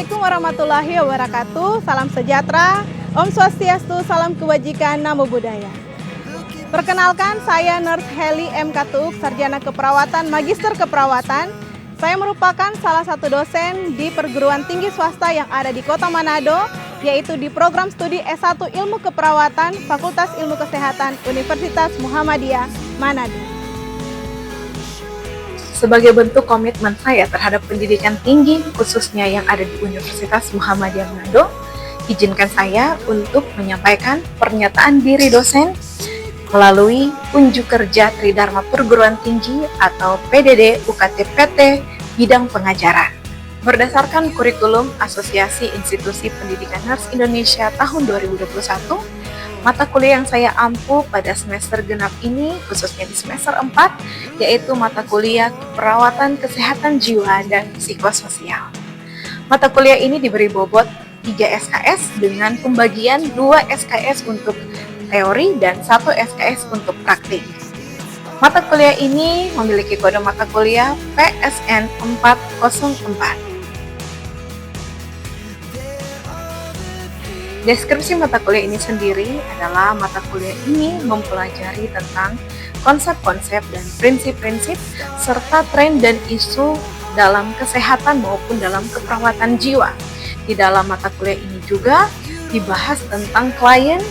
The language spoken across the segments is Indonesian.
Assalamualaikum warahmatullahi wabarakatuh. Salam sejahtera, Om Swastiastu, salam kebajikan, Namo Buddhaya. Perkenalkan, saya Nurse Heli M. Katuuk, Sarjana Keperawatan, Magister Keperawatan. Saya merupakan salah satu dosen di perguruan tinggi swasta yang ada di Kota Manado, yaitu di program studi S1 Ilmu Keperawatan, Fakultas Ilmu Kesehatan, Universitas Muhammadiyah, Manado. Sebagai bentuk komitmen saya terhadap pendidikan tinggi, khususnya yang ada di Universitas Muhammadiyah Manado, izinkan saya untuk menyampaikan pernyataan diri dosen melalui unjuk kerja Tridharma Perguruan Tinggi atau PDD UKT PT bidang pengajaran. Berdasarkan kurikulum Asosiasi Institusi Pendidikan Nurse Indonesia tahun 2021, mata kuliah yang saya ampu pada semester genap ini, khususnya di semester 4, yaitu mata kuliah Perawatan Kesehatan Jiwa dan Psikososial. Mata kuliah ini diberi bobot 3 SKS dengan pembagian 2 SKS untuk teori dan 1 SKS untuk praktik. Mata kuliah ini memiliki kode mata kuliah PSN 404. Deskripsi mata kuliah ini sendiri adalah mata kuliah ini mempelajari tentang konsep-konsep dan prinsip-prinsip serta tren dan isu dalam kesehatan maupun dalam keperawatan jiwa. Di dalam mata kuliah ini juga dibahas tentang klien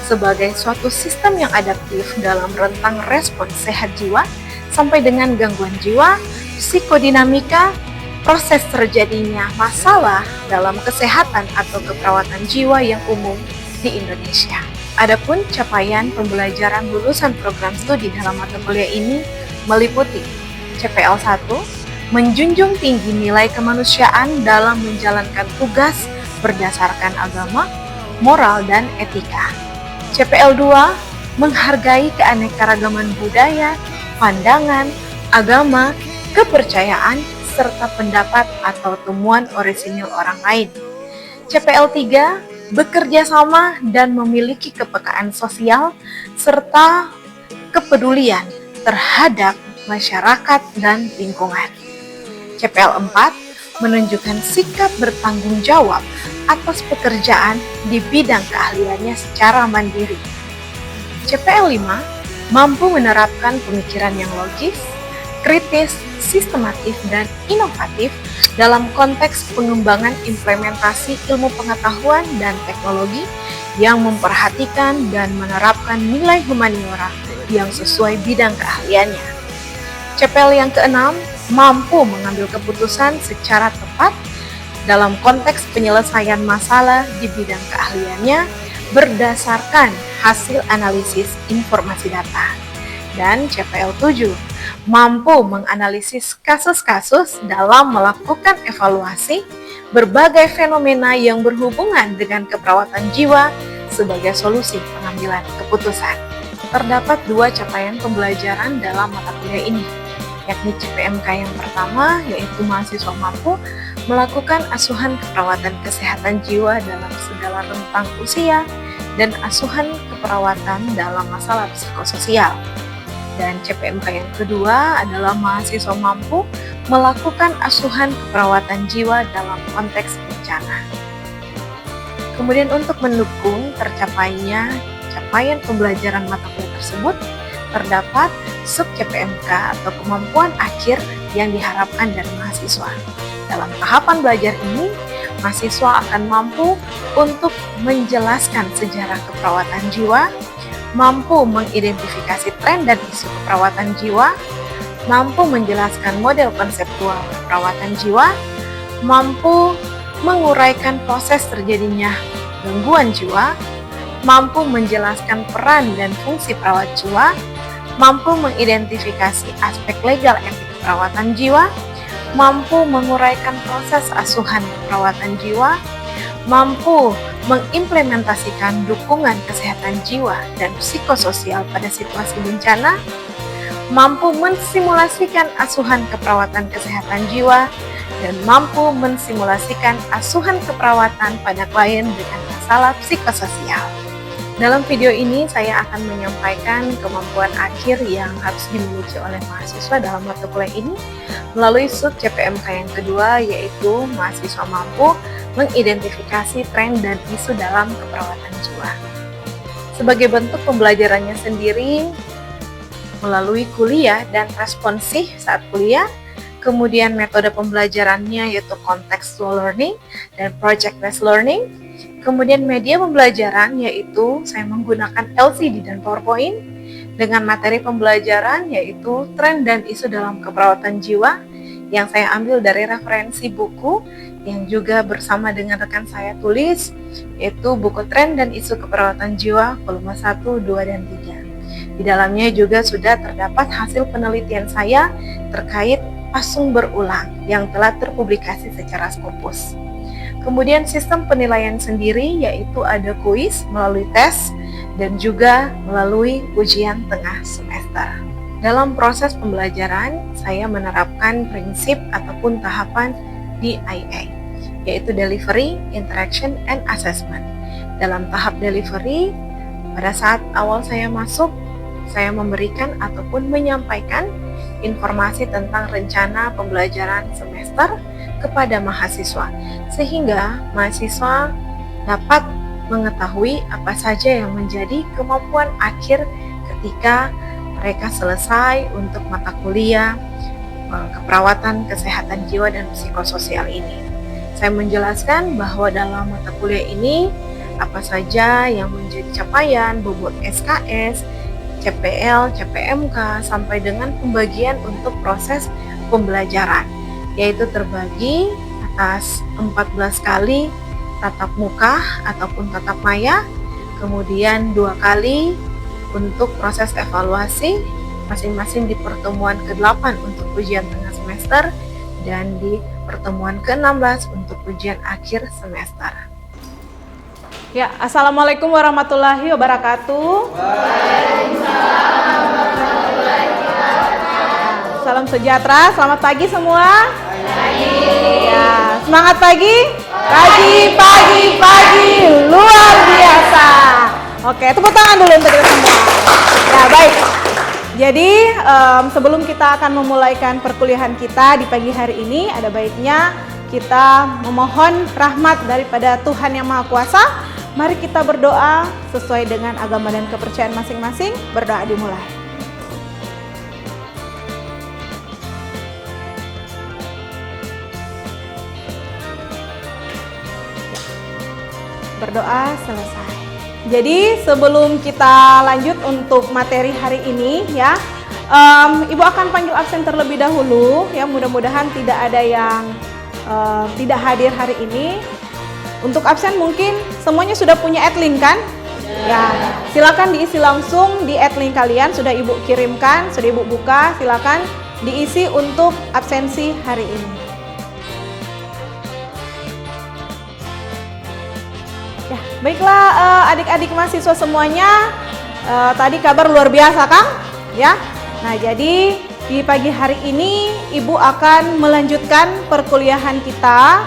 sebagai suatu sistem yang adaptif dalam rentang respons sehat jiwa sampai dengan gangguan jiwa, psikodinamika, proses terjadinya masalah dalam kesehatan atau keperawatan jiwa yang umum di Indonesia. Adapun capaian pembelajaran lulusan program studi dalam mata kuliah ini meliputi CPL 1, menjunjung tinggi nilai kemanusiaan dalam menjalankan tugas berdasarkan agama, moral, dan etika. CPL 2, menghargai keanekaragaman budaya, pandangan, agama, kepercayaan, serta pendapat atau temuan orisinil orang lain. CPL 3, bekerja sama dan memiliki kepekaan sosial serta kepedulian terhadap masyarakat dan lingkungan. CPL 4, menunjukkan sikap bertanggung jawab atas pekerjaan di bidang keahliannya secara mandiri. CPL 5, mampu menerapkan pemikiran yang logis, kritis, sistematif, dan inovatif dalam konteks pengembangan implementasi ilmu pengetahuan dan teknologi yang memperhatikan dan menerapkan nilai humaniora yang sesuai bidang keahliannya. CPL yang keenam, mampu mengambil keputusan secara tepat dalam konteks penyelesaian masalah di bidang keahliannya berdasarkan hasil analisis informasi data. Dan CPL 7, mampu menganalisis kasus-kasus dalam melakukan evaluasi berbagai fenomena yang berhubungan dengan keperawatan jiwa sebagai solusi pengambilan keputusan. Terdapat 2 capaian pembelajaran dalam mata kuliah ini, yakni CPMK yang pertama, yaitu mahasiswa mampu melakukan asuhan keperawatan kesehatan jiwa dalam segala rentang usia dan asuhan keperawatan dalam masalah psikososial. Dan CPMK yang kedua adalah mahasiswa mampu melakukan asuhan keperawatan jiwa dalam konteks bencana. Kemudian untuk mendukung tercapainya capaian pembelajaran mata kuliah tersebut, terdapat sub CPMK atau kemampuan akhir yang diharapkan dari mahasiswa. Dalam tahapan belajar ini, mahasiswa akan mampu untuk menjelaskan sejarah keperawatan jiwa, mampu mengidentifikasi tren dan isu keperawatan jiwa, mampu menjelaskan model konseptual keperawatan jiwa, mampu menguraikan proses terjadinya gangguan jiwa, mampu menjelaskan peran dan fungsi perawat jiwa, mampu mengidentifikasi aspek legal etik keperawatan jiwa, mampu menguraikan proses asuhan keperawatan jiwa, mampu mengimplementasikan dukungan kesehatan jiwa dan psikososial pada situasi bencana, mampu mensimulasikan asuhan keperawatan kesehatan jiwa, dan mampu mensimulasikan asuhan keperawatan pada klien dengan masalah psikososial. Dalam video ini saya akan menyampaikan kemampuan akhir yang harus dimiliki oleh mahasiswa dalam mata kuliah ini melalui sub CPMK yang kedua, yaitu mahasiswa mampu mengidentifikasi tren dan isu dalam keperawatan jiwa. Sebagai bentuk pembelajarannya sendiri melalui kuliah dan responsif saat kuliah, kemudian metode pembelajarannya yaitu contextual learning dan project-based learning. Kemudian media pembelajaran yaitu saya menggunakan LCD dan PowerPoint dengan materi pembelajaran yaitu tren dan isu dalam keperawatan jiwa yang saya ambil dari referensi buku yang juga bersama dengan rekan saya tulis yaitu buku tren dan isu keperawatan jiwa volume 1, 2, dan 3. Di dalamnya juga sudah terdapat hasil penelitian saya terkait pasung berulang yang telah terpublikasi secara Scopus. Kemudian sistem penilaian sendiri yaitu ada kuis melalui tes dan juga melalui ujian tengah semester. Dalam proses pembelajaran, saya menerapkan prinsip ataupun tahapan DIA, yaitu Delivery, Interaction, and Assessment. Dalam tahap delivery, pada saat awal saya masuk, saya memberikan ataupun menyampaikan informasi tentang rencana pembelajaran semester kepada mahasiswa, sehingga mahasiswa dapat mengetahui apa saja yang menjadi kemampuan akhir ketika mereka selesai untuk mata kuliah keperawatan kesehatan jiwa dan psikososial ini. Saya menjelaskan bahwa dalam mata kuliah ini apa saja yang menjadi capaian bobot SKS, CPL, CPMK, sampai dengan pembagian untuk proses pembelajaran, yaitu terbagi atas 14 kali tatap muka ataupun tatap maya, kemudian 2 kali untuk proses evaluasi, masing-masing di pertemuan ke-8 untuk ujian tengah semester dan di pertemuan ke-16 untuk ujian akhir semester. Ya, Assalamualaikum warahmatullahi wabarakatuh. Waalaikumsalam warahmatullahi wabarakatuh. Salam sejahtera, selamat pagi semua. Pagi. Ya, semangat pagi. Pagi, luar biasa. Oke, tepuk tangan dulu untuk kita semua. Ya, baik. Jadi, sebelum kita akan memulaikan perkuliahan kita di pagi hari ini, ada baiknya kita memohon rahmat daripada Tuhan Yang Maha Kuasa. Mari kita berdoa sesuai dengan agama dan kepercayaan masing-masing. Berdoa dimulai. Berdoa selesai. Jadi sebelum kita lanjut untuk materi hari ini ya, Ibu akan panggil absen terlebih dahulu ya. Mudah-mudahan tidak ada yang tidak hadir hari ini. Untuk absen mungkin semuanya sudah punya adlink kan? Ya, silakan diisi langsung di adlink kalian, sudah Ibu kirimkan, sudah Ibu buka, silakan diisi untuk absensi hari ini. Ya, baiklah adik-adik mahasiswa semuanya, tadi kabar luar biasa Kang? Ya. Nah, jadi di pagi hari ini Ibu akan melanjutkan perkuliahan kita.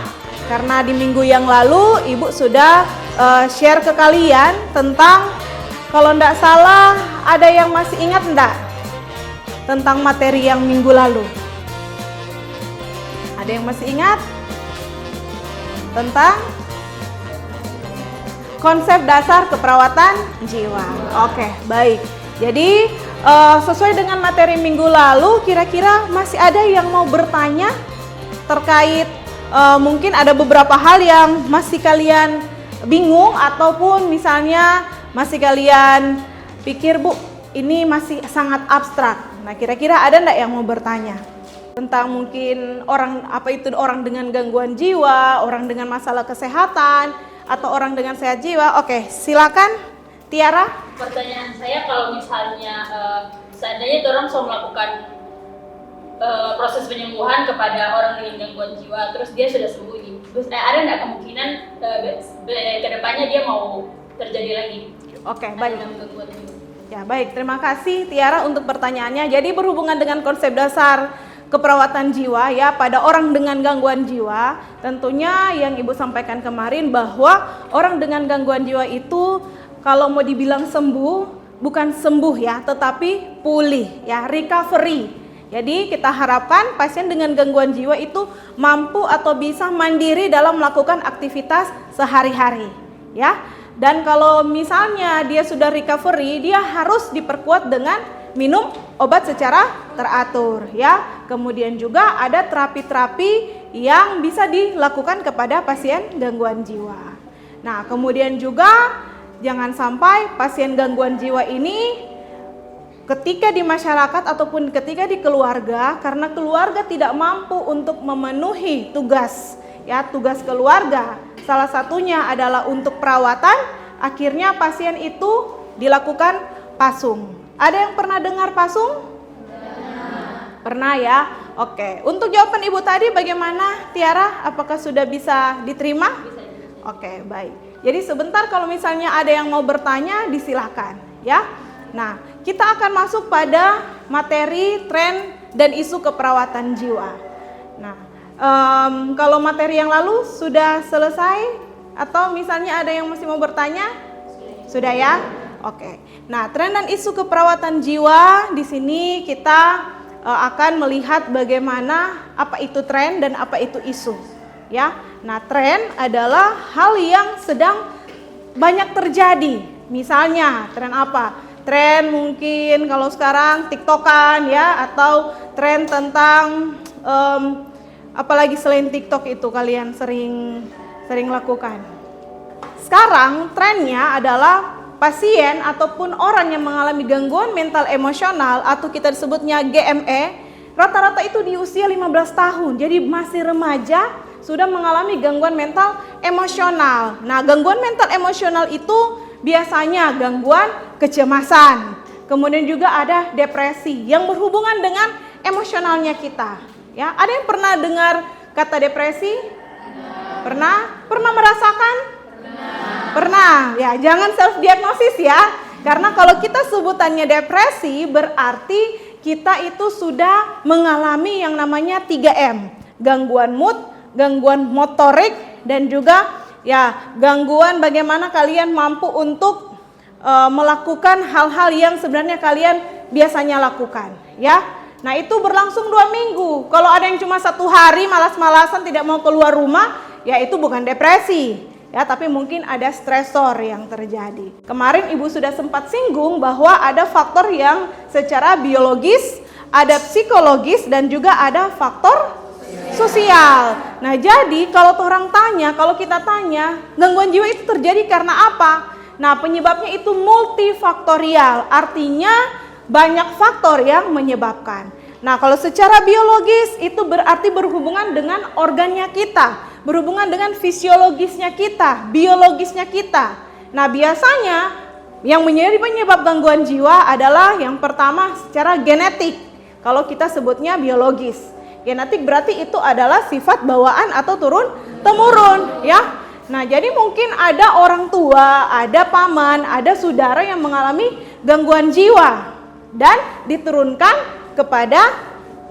Karena di minggu yang lalu Ibu sudah share ke kalian tentang, kalau enggak salah ada yang masih ingat enggak tentang materi yang minggu lalu? Ada yang masih ingat? Tentang konsep dasar keperawatan jiwa. Oke, baik. Jadi sesuai dengan materi minggu lalu, kira-kira masih ada yang mau bertanya terkait mungkin ada beberapa hal yang masih kalian bingung ataupun misalnya masih kalian pikir, Bu, ini masih sangat abstrak. Nah, kira-kira ada enggak yang mau bertanya tentang mungkin orang dengan gangguan jiwa, orang dengan masalah kesehatan, atau orang dengan sehat jiwa? Oke, silakan Tiara. Pertanyaan saya, kalau misalnya seandainya orang mau melakukan proses penyembuhan kepada orang dengan gangguan jiwa, terus dia sudah sembuh nih, terus ada nggak kemungkinan kedepannya dia mau terjadi lagi? Oke, baik. Gangguan jiwa. Ya, baik. Terima kasih Tiara untuk pertanyaannya. Jadi berhubungan dengan konsep dasar keperawatan jiwa ya pada orang dengan gangguan jiwa, tentunya yang Ibu sampaikan kemarin bahwa orang dengan gangguan jiwa itu kalau mau dibilang sembuh, bukan sembuh ya, tetapi pulih ya, recovery. Jadi kita harapkan pasien dengan gangguan jiwa itu mampu atau bisa mandiri dalam melakukan aktivitas sehari-hari ya. Dan kalau misalnya dia sudah recovery, dia harus diperkuat dengan minum obat secara teratur ya. Kemudian juga ada terapi-terapi yang bisa dilakukan kepada pasien gangguan jiwa. Nah, kemudian juga jangan sampai pasien gangguan jiwa ini ketika di masyarakat ataupun ketika di keluarga, karena keluarga tidak mampu untuk memenuhi tugas keluarga, salah satunya adalah untuk perawatan, akhirnya pasien itu dilakukan pasung. Ada yang pernah dengar pasung? Pernah ya? Oke, untuk jawaban Ibu tadi bagaimana Tiara? Apakah sudah bisa diterima? Oke, baik. Jadi sebentar kalau misalnya ada yang mau bertanya, disilakan ya. Nah, kita akan masuk pada materi tren dan isu keperawatan jiwa. Nah, kalau materi yang lalu sudah selesai atau misalnya ada yang masih mau bertanya? Sudah ya? Oke. Nah, tren dan isu keperawatan jiwa di sini kita akan melihat bagaimana apa itu tren dan apa itu isu ya. Nah, tren adalah hal yang sedang banyak terjadi. Misalnya, tren apa? Tren mungkin kalau sekarang TikTokan ya, atau tren tentang apalagi selain TikTok itu kalian sering lakukan. Sekarang trennya adalah pasien ataupun orang yang mengalami gangguan mental emosional atau kita disebutnya GME, rata-rata itu di usia 15 tahun. Jadi masih remaja sudah mengalami gangguan mental emosional. Nah, gangguan mental emosional itu biasanya gangguan kecemasan. Kemudian juga ada depresi yang berhubungan dengan emosionalnya kita. Ya, ada yang pernah dengar kata depresi? Pernah? Pernah merasakan? Pernah. Ya, jangan self diagnosis ya. Karena kalau kita sebutannya depresi berarti kita itu sudah mengalami yang namanya 3M. Gangguan mood, gangguan motorik, dan juga ya gangguan bagaimana kalian mampu untuk melakukan hal-hal yang sebenarnya kalian biasanya lakukan ya. Nah, itu berlangsung 2 minggu. Kalau ada yang cuma 1 hari malas-malasan tidak mau keluar rumah, ya itu bukan depresi ya, tapi mungkin ada stresor yang terjadi. Kemarin Ibu sudah sempat singgung bahwa ada faktor yang secara biologis, ada psikologis, dan juga ada faktor sosial. Nah, jadi kalau kita tanya, gangguan jiwa itu terjadi karena apa? Nah, penyebabnya itu multifaktorial, artinya banyak faktor yang menyebabkan. Nah, kalau secara biologis itu berarti berhubungan dengan organnya kita, berhubungan dengan fisiologisnya kita, biologisnya kita. Nah, biasanya yang menjadi penyebab gangguan jiwa adalah yang pertama secara genetik. Kalau kita sebutnya biologis. Genetik berarti itu adalah sifat bawaan atau turun-temurun ya. Nah, jadi mungkin ada orang tua, ada paman, ada saudara yang mengalami gangguan jiwa dan diturunkan kepada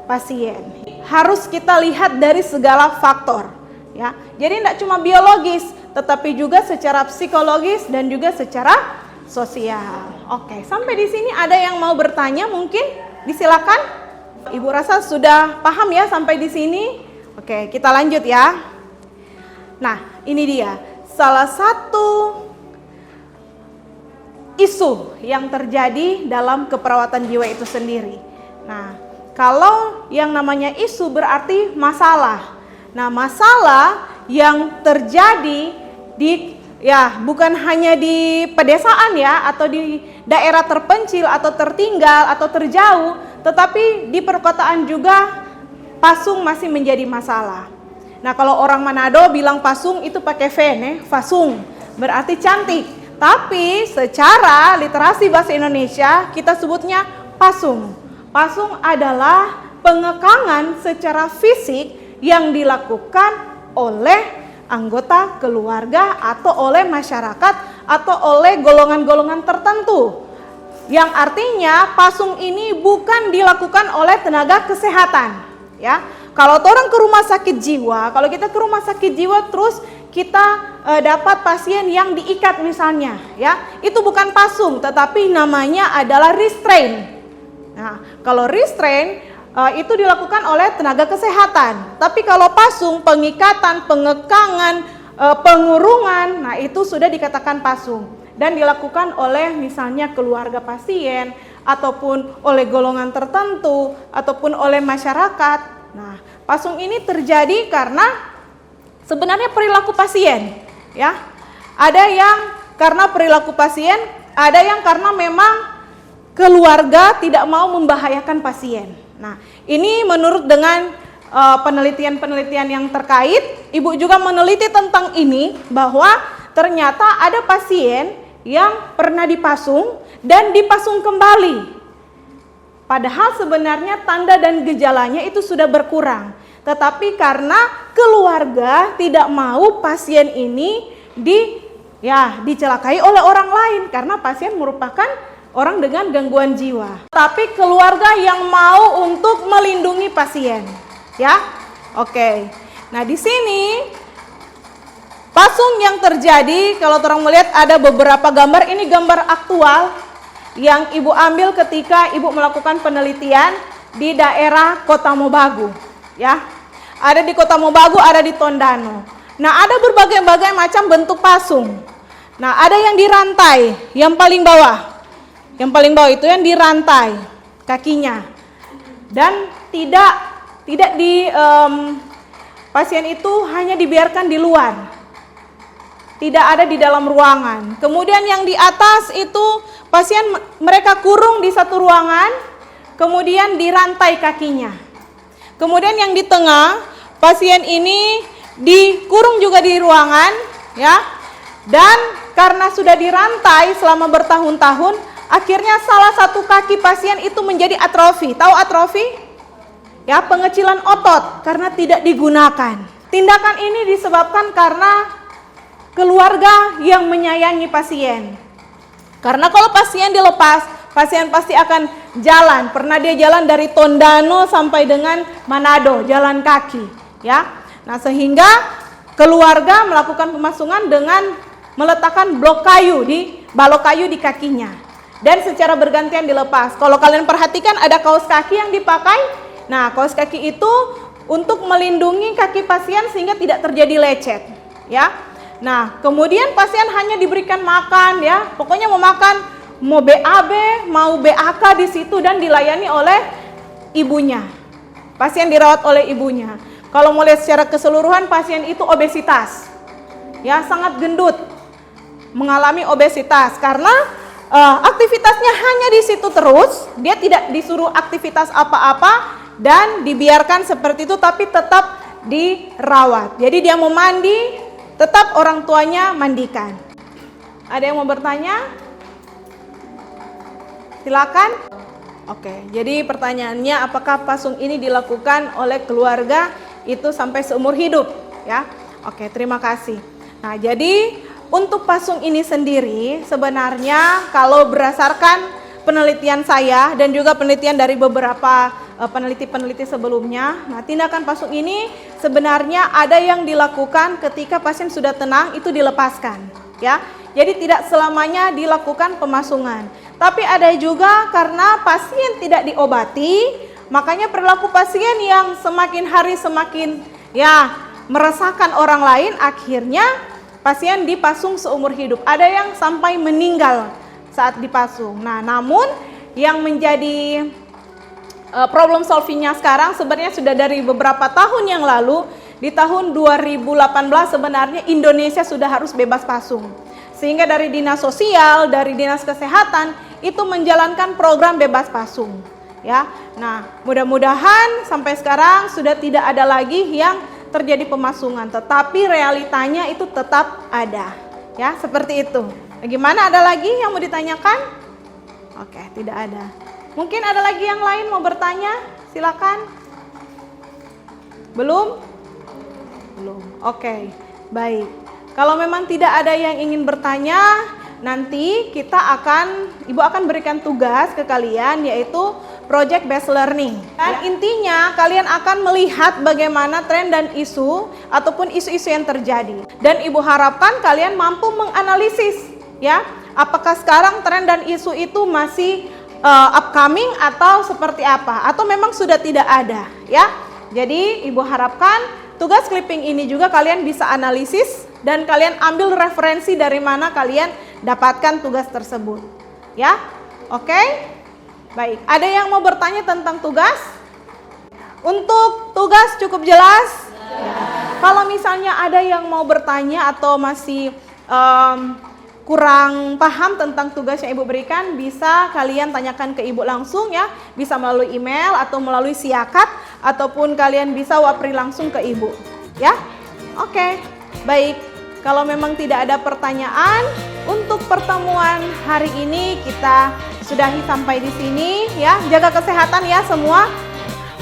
pasien. Harus kita lihat dari segala faktor ya. Jadi tidak cuma biologis, tetapi juga secara psikologis dan juga secara sosial. Oke, sampai di sini ada yang mau bertanya mungkin? Disilakan. Ibu rasa sudah paham ya sampai di sini? Oke, kita lanjut ya. Nah, ini dia salah satu isu yang terjadi dalam keperawatan jiwa itu sendiri. Nah, kalau yang namanya isu berarti masalah. Nah, masalah yang terjadi bukan hanya di pedesaan ya, atau di daerah terpencil atau tertinggal atau terjauh, tetapi di perkotaan juga pasung masih menjadi masalah. Nah, kalau orang Manado bilang pasung itu pakai V nih, fasung, berarti cantik. Tapi secara literasi bahasa Indonesia kita sebutnya pasung. Pasung adalah pengekangan secara fisik yang dilakukan oleh anggota keluarga atau oleh masyarakat atau oleh golongan-golongan tertentu. Yang artinya pasung ini bukan dilakukan oleh tenaga kesehatan ya. Kalau orang ke rumah sakit jiwa, kalau kita ke rumah sakit jiwa terus kita dapat pasien yang diikat misalnya, ya, itu bukan pasung, tetapi namanya adalah restrain. Nah, kalau restrain itu dilakukan oleh tenaga kesehatan, tapi kalau pasung, pengikatan, pengekangan, pengurungan, nah itu sudah dikatakan pasung dan dilakukan oleh misalnya keluarga pasien ataupun oleh golongan tertentu ataupun oleh masyarakat. Nah, pasung ini terjadi karena sebenarnya perilaku pasien, ya. Ada yang karena perilaku pasien, ada yang karena memang keluarga tidak mau membahayakan pasien. Nah, ini menurut dengan penelitian-penelitian yang terkait, Ibu juga meneliti tentang ini bahwa ternyata ada pasien yang pernah dipasung dan dipasung kembali. Padahal sebenarnya tanda dan gejalanya itu sudah berkurang. Tetapi karena keluarga tidak mau pasien ini dicelakai oleh orang lain karena pasien merupakan orang dengan gangguan jiwa. Tapi keluarga yang mau untuk melindungi pasien, ya. Oke. Nah, di sini pasung yang terjadi, kalau orang melihat ada beberapa gambar, ini gambar aktual yang Ibu ambil ketika Ibu melakukan penelitian di daerah Kota Mobagu, ya. Ada di Kota Mobagu, ada di Tondano. Nah, ada berbagai-bagai macam bentuk pasung. Nah, ada yang dirantai, yang paling bawah. Yang paling bawah itu yang dirantai kakinya. Dan tidak pasien itu hanya dibiarkan di luar. Tidak ada di dalam ruangan. Kemudian yang di atas itu pasien mereka kurung di satu ruangan, kemudian dirantai kakinya. Kemudian yang di tengah, pasien ini dikurung juga di ruangan, ya. Dan karena sudah dirantai selama bertahun-tahun, akhirnya salah satu kaki pasien itu menjadi atrofi. Tahu atrofi? Ya, pengecilan otot karena tidak digunakan. Tindakan ini disebabkan karena keluarga yang menyayangi pasien. Karena kalau pasien dilepas, pasien pasti akan jalan. Pernah dia jalan dari Tondano sampai dengan Manado, jalan kaki, ya. Nah, sehingga keluarga melakukan pemasungan dengan meletakkan balok kayu di kakinya. Dan secara bergantian dilepas. Kalau kalian perhatikan ada kaos kaki yang dipakai. Nah, kaos kaki itu untuk melindungi kaki pasien sehingga tidak terjadi lecet, ya. Nah, kemudian pasien hanya diberikan makan, ya. Pokoknya mau makan, mau BAB, mau BAK di situ dan dilayani oleh ibunya. Pasien dirawat oleh ibunya. Kalau mau lihat secara keseluruhan, pasien itu obesitas, ya, sangat gendut, mengalami obesitas karena aktivitasnya hanya di situ terus, dia tidak disuruh aktivitas apa-apa dan dibiarkan seperti itu, tapi tetap dirawat. Jadi dia mau mandi, tetap orang tuanya mandikan. Ada yang mau bertanya? Silakan. Oke, jadi pertanyaannya apakah pasung ini dilakukan oleh keluarga itu sampai seumur hidup, ya? Oke, terima kasih. Nah, jadi untuk pasung ini sendiri sebenarnya kalau berdasarkan penelitian saya dan juga penelitian dari beberapa peneliti-peneliti sebelumnya, nah tindakan pasung ini sebenarnya ada yang dilakukan ketika pasien sudah tenang itu dilepaskan, ya. Jadi tidak selamanya dilakukan pemasungan. Tapi ada juga karena pasien tidak diobati, makanya perilaku pasien yang semakin hari semakin meresahkan orang lain, akhirnya pasien dipasung seumur hidup. Ada yang sampai meninggal saat dipasung. Nah, namun yang menjadi problem solvingnya sekarang sebenarnya sudah dari beberapa tahun yang lalu. Di tahun 2018 sebenarnya Indonesia sudah harus bebas pasung. Sehingga dari Dinas Sosial, dari Dinas Kesehatan itu menjalankan program bebas pasung, ya. Nah, mudah-mudahan sampai sekarang sudah tidak ada lagi yang terjadi pemasungan, tetapi realitanya itu tetap ada, ya, seperti itu. Bagaimana, ada lagi yang mau ditanyakan? Oke, tidak ada. Mungkin ada lagi yang lain mau bertanya? Silakan. Belum? Belum. Oke, baik. Kalau memang tidak ada yang ingin bertanya, nanti Ibu akan berikan tugas ke kalian, yaitu project based learning. Dan intinya kalian akan melihat bagaimana tren dan isu ataupun isu-isu yang terjadi. Dan Ibu harapkan kalian mampu menganalisis, ya, apakah sekarang tren dan isu itu masih upcoming atau seperti apa, atau memang sudah tidak ada, ya. Jadi Ibu harapkan tugas clipping ini juga kalian bisa analisis dan kalian ambil referensi dari mana kalian dapatkan tugas tersebut, ya. Oke? Baik, ada yang mau bertanya tentang tugas? Untuk tugas cukup jelas? Ya. Kalau misalnya ada yang mau bertanya atau masih kurang paham tentang tugas yang Ibu berikan, bisa kalian tanyakan ke Ibu langsung, ya. Bisa melalui email atau melalui siakat, ataupun kalian bisa wapri langsung ke Ibu, ya. Oke, baik. Kalau memang tidak ada pertanyaan, untuk pertemuan hari ini kita sudahi sampai di sini, ya. Jaga kesehatan ya semua.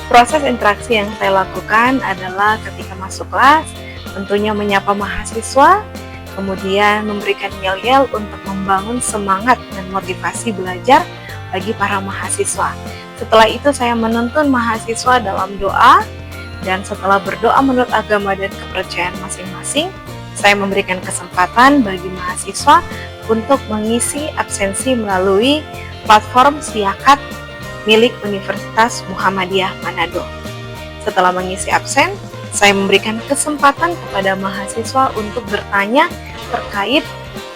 Proses interaksi yang saya lakukan adalah ketika masuk kelas, tentunya menyapa mahasiswa, kemudian memberikan yel-yel untuk membangun semangat dan motivasi belajar bagi para mahasiswa. Setelah itu saya menuntun mahasiswa dalam doa, dan setelah berdoa menurut agama dan kepercayaan masing-masing, saya memberikan kesempatan bagi mahasiswa untuk mengisi absensi melalui platform siakat milik Universitas Muhammadiyah Manado. Setelah mengisi absen, saya memberikan kesempatan kepada mahasiswa untuk bertanya terkait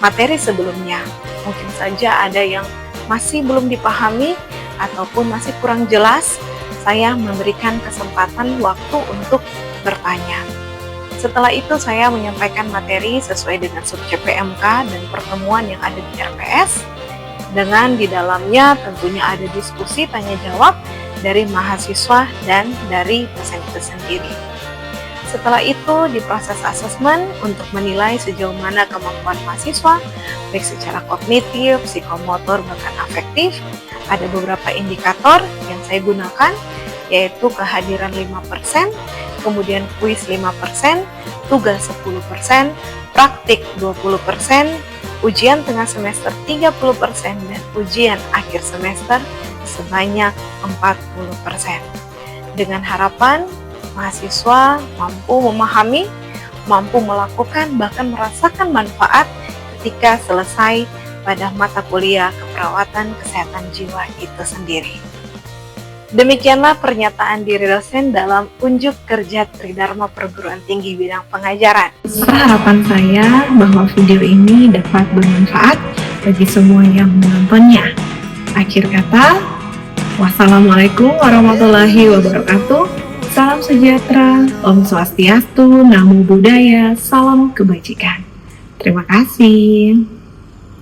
materi sebelumnya. Mungkin saja ada yang masih belum dipahami ataupun masih kurang jelas, saya memberikan kesempatan waktu untuk bertanya. Setelah itu saya menyampaikan materi sesuai dengan subjek PMK dan pertemuan yang ada di RPS, dengan di dalamnya tentunya ada diskusi tanya jawab dari mahasiswa dan dari dosen itu sendiri. Setelah itu diproses asesmen untuk menilai sejauh mana kemampuan mahasiswa, baik secara kognitif, psikomotor, bahkan afektif. Ada beberapa indikator yang saya gunakan, yaitu kehadiran 5%, kemudian kuis 5%, tugas 10%, praktik 20%, ujian tengah semester 30%, dan ujian akhir semester sebanyak 40%. Dengan harapan mahasiswa mampu memahami, mampu melakukan, bahkan merasakan manfaat ketika selesai pada mata kuliah keperawatan kesehatan jiwa itu sendiri. Demikianlah pernyataan diri dosen dalam unjuk kerja Tridharma Perguruan Tinggi bidang pengajaran. Harapan saya bahwa video ini dapat bermanfaat bagi semua yang menontonnya. Akhir kata, wassalamualaikum warahmatullahi wabarakatuh. Salam sejahtera, Om Swastiastu, Namo Buddhaya, salam kebajikan. Terima kasih.